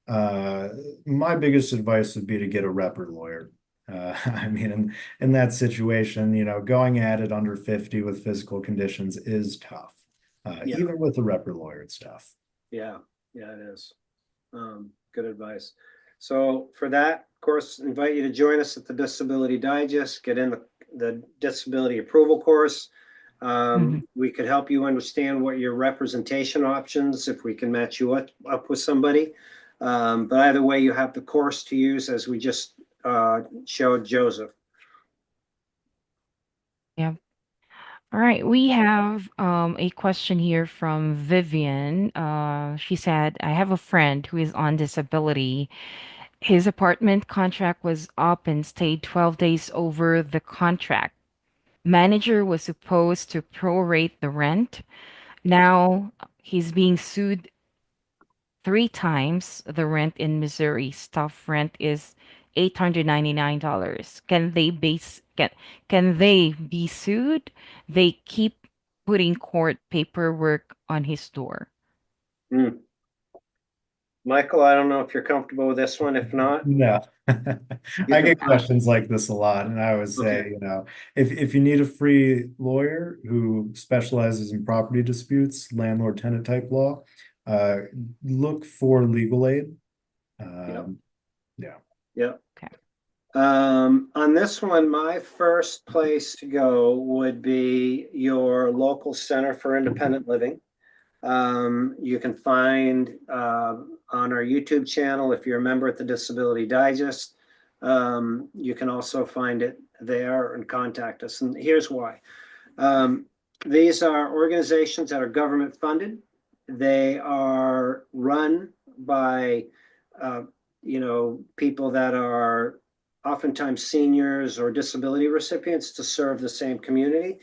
My biggest advice would be to get a rep or lawyer. I mean, in that situation, going at it under 50 with physical conditions is tough,
Yeah,
even with a rep or lawyer, it's tough.
yeah, yeah, it is. Good advice. So for that, of course, invite you to join us at the Disability Digest, get in the disability approval course.
Hmm.
We could help you understand what your representation options, if we can match you up with somebody. But either way, you have the course to use, as we just showed Joseph.
Yeah. All right, we have a question here from Vivian. She said, I have a friend who is on disability. His apartment contract was up and stayed 12 days over the contract. Manager was supposed to prorate the rent. Now he's being sued 3 times the rent in Missouri. Staff rent is $899. Can they be sued? They keep putting court paperwork on his door.
Hmm. Michael, I don't know if you're comfortable with this one. If not,
No.
you
I
can
get questions like this a lot, and I would say,
Okay.
if you need a free lawyer who specializes in property disputes, landlord-tenant type law, uh, look for legal aid.
Yep.
Yeah.
Yep.
Okay.
On this one, my first place to go would be your local Center for Independent Living. You can find on our YouTube channel, if you're a member at the Disability Digest, you can also find it there and contact us. And here's why. These are organizations that are government funded. They are run by, people that are oftentimes seniors or disability recipients to serve the same community.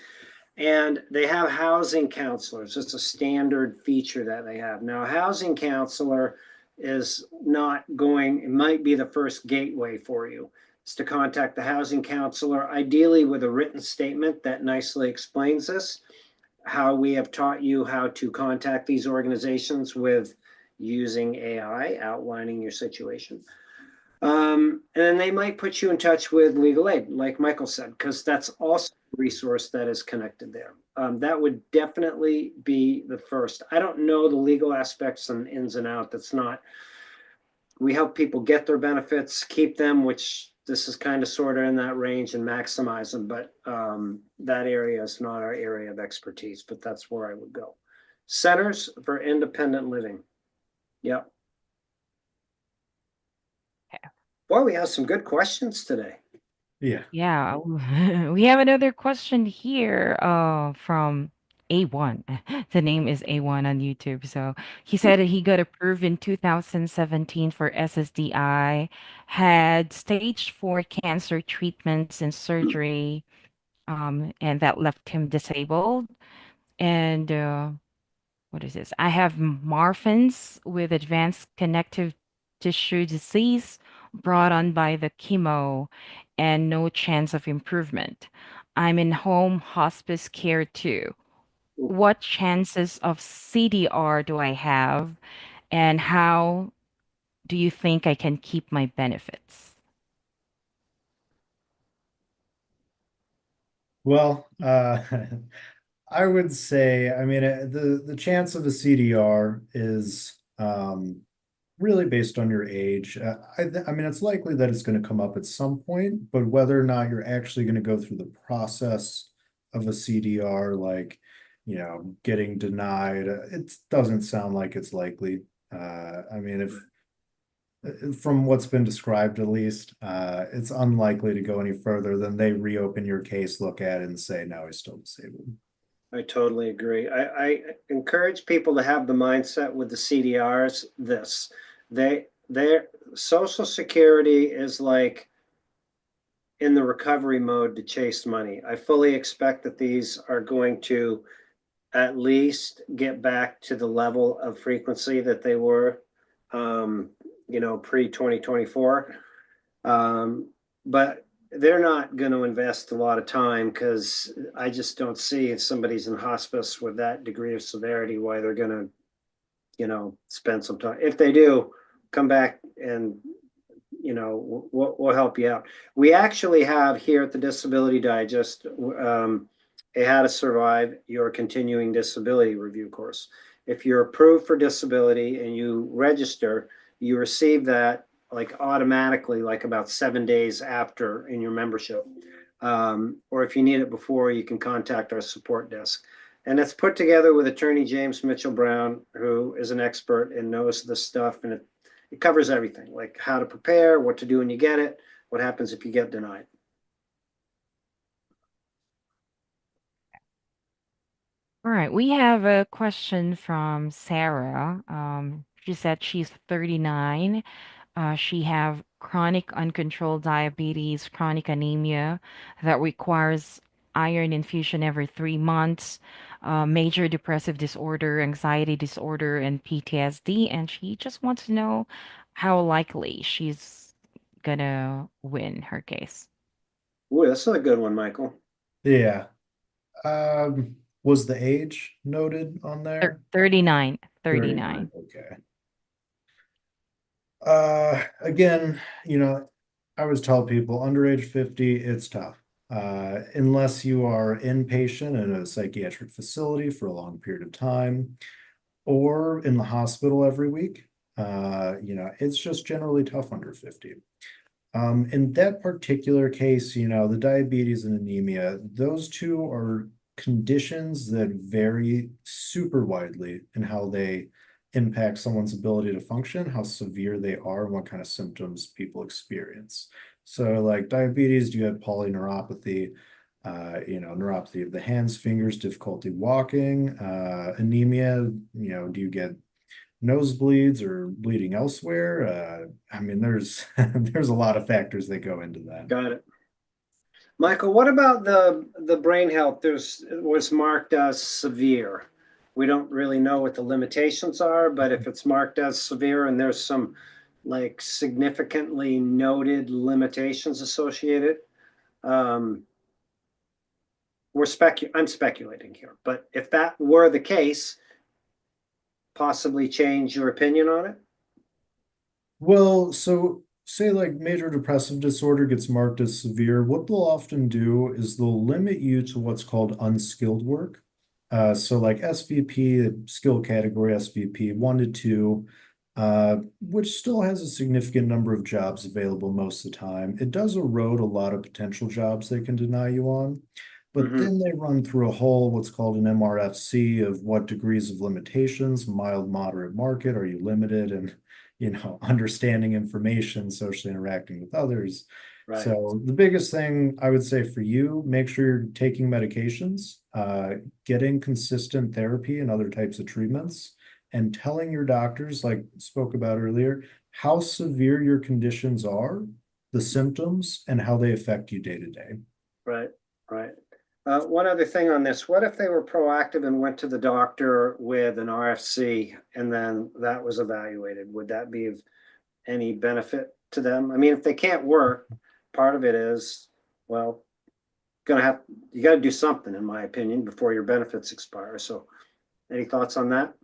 And they have housing counselors. It's a standard feature that they have. Now, a housing counselor is not going, it might be the first gateway for you, is to contact the housing counselor, ideally with a written statement that nicely explains this, how we have taught you how to contact these organizations with using AI, outlining your situation. And then they might put you in touch with legal aid, like Michael said, because that's also a resource that is connected there. That would definitely be the first. I don't know the legal aspects and ins and out. That's not, we help people get their benefits, keep them, which this is kind of sort of in that range, and maximize them. But that area is not our area of expertise, but that's where I would go. Centers for Independent Living. Yep. Boy, we have some good questions today.
Yeah.
Yeah, we have another question here from A1. The name is A1 on YouTube. So he said that he got approved in 2017 for SSDI, had stage 4 cancer treatments and surgery, and that left him disabled. And what is this? I have Marfan's with advanced connective tissue disease brought on by the chemo and no chance of improvement. I'm in home hospice care too. What chances of CDR do I have, and how do you think I can keep my benefits?
Well, I would say, I mean, the chance of a CDR is really based on your age. I mean, it's likely that it's going to come up at some point, but whether or not you're actually going to go through the process of a CDR, like, getting denied, it doesn't sound like it's likely. I mean, if from what's been described at least, it's unlikely to go any further than they reopen your case, look at it, and say, no, he's still disabled.
I totally agree. I encourage people to have the mindset with the CDRs, their Social Security is like in the recovery mode to chase money. I fully expect that these are going to at least get back to the level of frequency that they were, pre 2024. But they're not going to invest a lot of time, because I just don't see, if somebody's in hospice with that degree of severity, why they're going to, spend some time. If they do, come back and, we'll help you out. We actually have here at the Disability Digest a How to Survive Your Continuing Disability Review course. If you're approved for disability and you register, you receive that like automatically, like about 7 days after in your membership. Or if you need it before, you can contact our support desk. And it's put together with attorney James Mitchell Brown, who is an expert and knows this stuff. And it covers everything, like how to prepare, what to do when you get it, what happens if you get denied.
All right, we have a question from Sarah. She said she's 39. She have chronic uncontrolled diabetes, chronic anemia that requires iron infusion every 3 months, major depressive disorder, anxiety disorder, and PTSD. And she just wants to know how likely she's gonna win her case.
Ooh, this is a good one, Michael.
Yeah. Was the age noted on there?
39,
39.
39.
Okay. Again, I always tell people under age 50, it's tough. Unless you are inpatient in a psychiatric facility for a long period of time or in the hospital every week, it's just generally tough under 50. In that particular case, the diabetes and anemia, those two are conditions that vary super widely in how they impact someone's ability to function, how severe they are, and what kind of symptoms people experience. So, like diabetes, you have polyneuropathy, neuropathy of the hands, fingers, difficulty walking, anemia, do you get nosebleeds or bleeding elsewhere? I mean, there's there's a lot of factors that go into that.
Got it. Michael, what about the brain health? It was marked as severe. We don't really know what the limitations are, but if it's marked as severe and there's some like significantly noted limitations associated, um, I'm speculating here, but if that were the case, possibly change your opinion on it?
Well, so say like major depressive disorder gets marked as severe, what they'll often do is they'll limit you to what's called unskilled work. So like SVP, skill category SVP 1 to 2, which still has a significant number of jobs available most of the time. It does erode a lot of potential jobs they can deny you on. But
Mhm.
then they run through a whole what's called an MRFC of what degrees of limitations, mild, moderate, market, are you limited, and understanding information, socially interacting with others.
Right.
So the biggest thing I would say for you, make sure you're taking medications, getting consistent therapy and other types of treatments, and telling your doctors, like spoke about earlier, how severe your conditions are, the symptoms, and how they affect you day to day.
Right, right. One other thing on this, what if they were proactive and went to the doctor with an RFC and then that was evaluated? Would that be of any benefit to them? I mean, if they can't work, part of it is, well, you got to do something, in my opinion, before your benefits expire. So, any thoughts on that?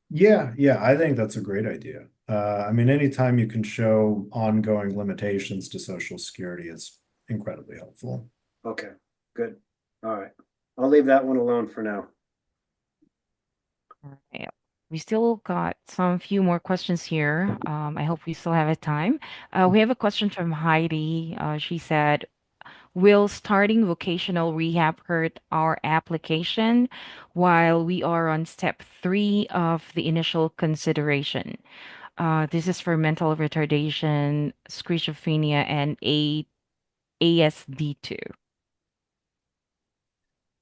Yeah, I think that's a great idea. I mean, anytime you can show ongoing limitations to Social Security, it's incredibly helpful.
Okay, good. All right. I'll leave that one alone for now.
All right. We still got some few more questions here. I hope we still have a time. We have a question from Heidi. She said, will starting vocational rehab hurt our application while we are on step 3 of the initial consideration? This is for mental retardation, schizophrenia, and ASD2.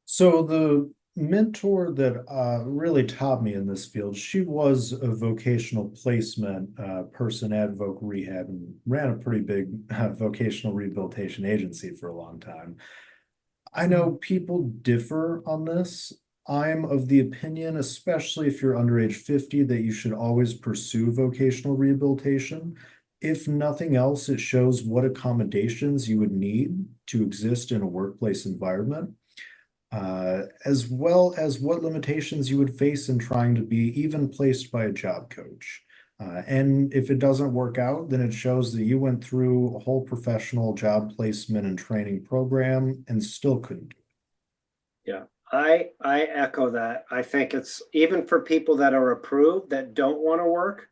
So the mentor that really taught me in this field, she was a vocational placement person at Voc Rehab and ran a pretty big vocational rehabilitation agency for a long time. I know people differ on this. I'm of the opinion, especially if you're under age 50, that you should always pursue vocational rehabilitation. If nothing else, it shows what accommodations you would need to exist in a workplace environment, as well as what limitations you would face in trying to be even placed by a job coach. And if it doesn't work out, then it shows that you went through a whole professional job placement and training program and still couldn't do it.
Yeah, I echo that. I think it's even for people that are approved that don't want to work.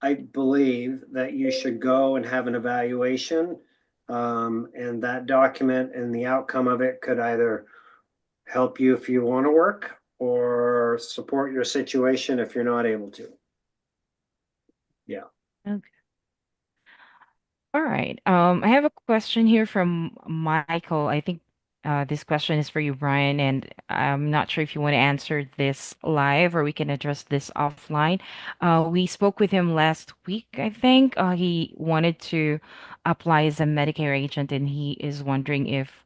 I believe that you should go and have an evaluation, and that document and the outcome of it could either help you if you want to work or support your situation if you're not able to. Yeah.
Okay. All right. I have a question here from Michael. I think this question is for you, Brian, and I'm not sure if you want to answer this live or we can address this offline. We spoke with him last week, I think. He wanted to apply as a Medicare agent, and he is wondering if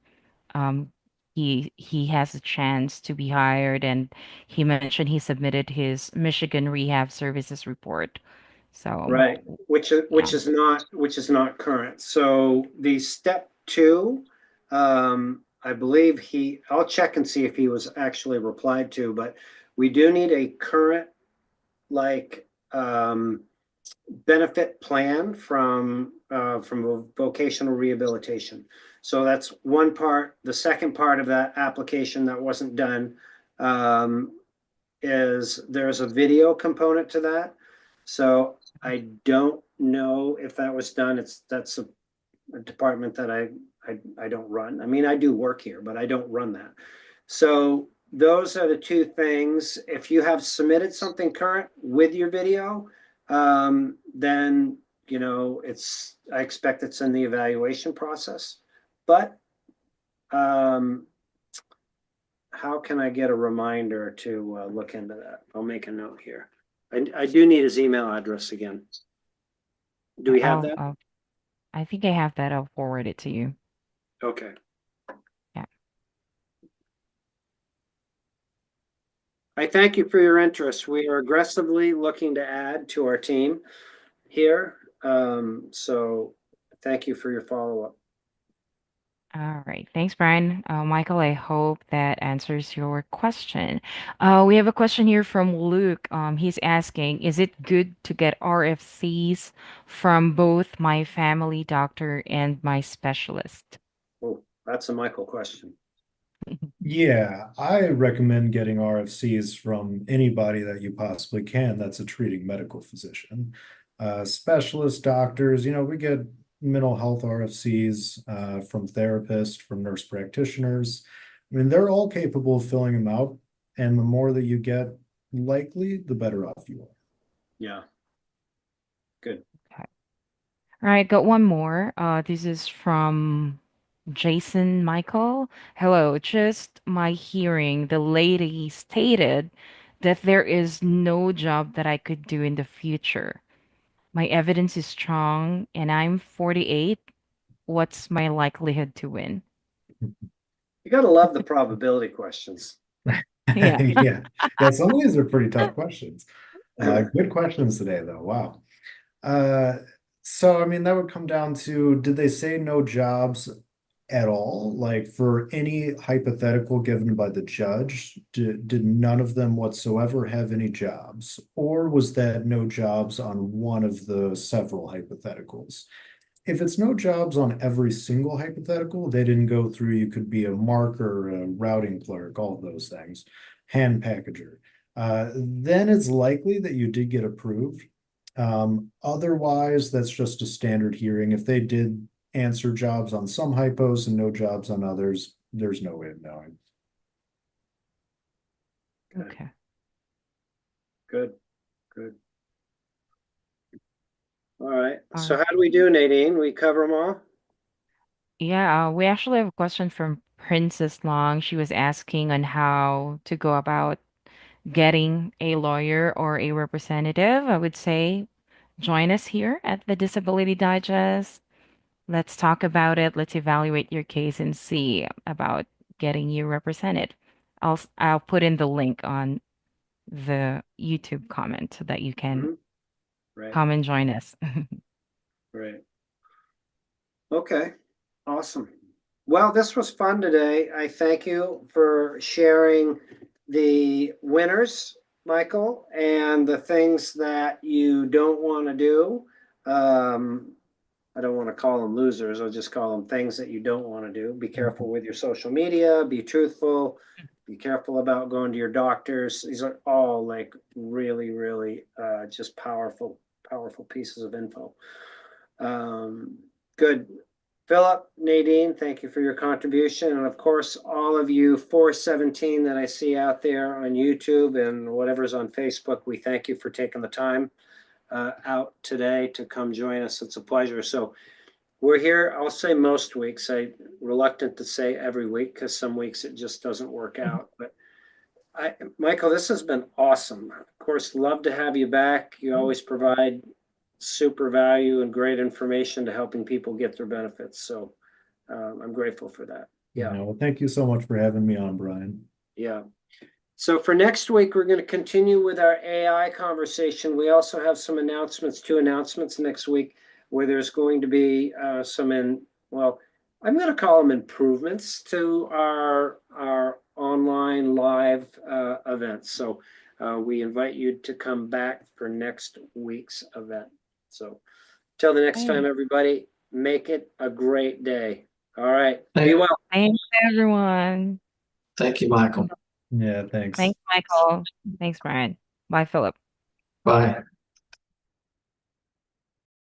um, he has a chance to be hired. And he mentioned he submitted his Michigan Rehab Services report. So
Right, which
yeah.
is not current. So the step two, I believe I'll check and see if he was actually replied to, but we do need a current like benefit plan from vocational rehabilitation. So that's one part. The second part of that application that wasn't done is there's a video component to that. So I don't know if that was done. That's a department that I don't run. I mean, I do work here, but I don't run that. So those are the two things. If you have submitted something current with your video, then I expect it's in the evaluation process. But how can I get a reminder to look into that? I'll make a note here. I do need his email address again. Do we have that?
I think I have that. I'll forward it to you.
Okay.
Yeah.
I thank you for your interest. We are aggressively looking to add to our team here. So thank you for your follow-up.
All right. Thanks, Brian. Michael, I hope that answers your question. We have a question here from Luke. He's asking, is it good to get RFCs from both my family doctor and my specialist?
Oh, that's a Michael question.
Yeah, I recommend getting RFCs from anybody that you possibly can that's a treating medical physician. Specialist doctors, we get mental health RFCs from therapists, from nurse practitioners. I mean, they're all capable of filling them out, and the more that you get, likely, the better off you are.
Yeah. Good.
Okay. All right, got one more. This is from Jason Michael. Hello, just my hearing, the lady stated that there is no job that I could do in the future. My evidence is strong and I'm 48. What's my likelihood to win?
You gotta love the probability questions.
Yeah.
Yeah. Yeah, some of these are pretty tough questions. Good questions today, though. Wow. So I mean, that would come down to, did they say no jobs at all? Like for any hypothetical given by the judge, did none of them whatsoever have any jobs? Or was that no jobs on one of the several hypotheticals? If it's no jobs on every single hypothetical, they didn't go through, you could be a marker, a routing clerk, all of those things, hand packager. Then it's likely that you did get approved. Otherwise, that's just a standard hearing. If they did answer jobs on some hypos and no jobs on others, there's no way of knowing.
Okay.
Good. Good. All right.
All
So
right.
how do we do, Nadine? We cover them all?
Yeah, we actually have a question from Princess Long. She was asking on how to go about getting a lawyer or a representative. I would say join us here at the Disability Digest. Let's talk about it. Let's evaluate your case and see about getting you represented. I'll put in the link on the YouTube comment so that you can
Right.
come and join us.
Right. Okay. Awesome. Well, this was fun today. I thank you for sharing the winners, Michael, and the things that you don't want to do. I don't want to call them losers. I'll just call them things that you don't want to do. Be careful with your social media, be truthful, be careful about going to your doctors. These are all like really, really just powerful pieces of info. Good. Philip, Nadine, thank you for your contribution. And of course, all of you 417 that I see out there on YouTube and whatever's on Facebook, we thank you for taking the time out today to come join us. It's a pleasure. So we're here, I'll say most weeks. I'm reluctant to say every week because some weeks it just doesn't work out. But Michael, this has been awesome. Of course, love to have you back. You always provide super value and great information to helping people get their benefits. So I'm grateful for that. Yeah.
Well, thank you so much for having me on, Brian.
Yeah. So for next week, we're going to continue with our AI conversation. We also have some announcements, 2 announcements next week, where there's going to be well, I'm going to call them improvements to our online live events. So we invite you to come back for next week's event. So till the next time, everybody, make it a great day. All right. Be well.
Thanks, everyone.
Thank you, Michael.
Yeah, thanks.
Thanks, Michael. Thanks, Brian. Bye, Philip.
Bye.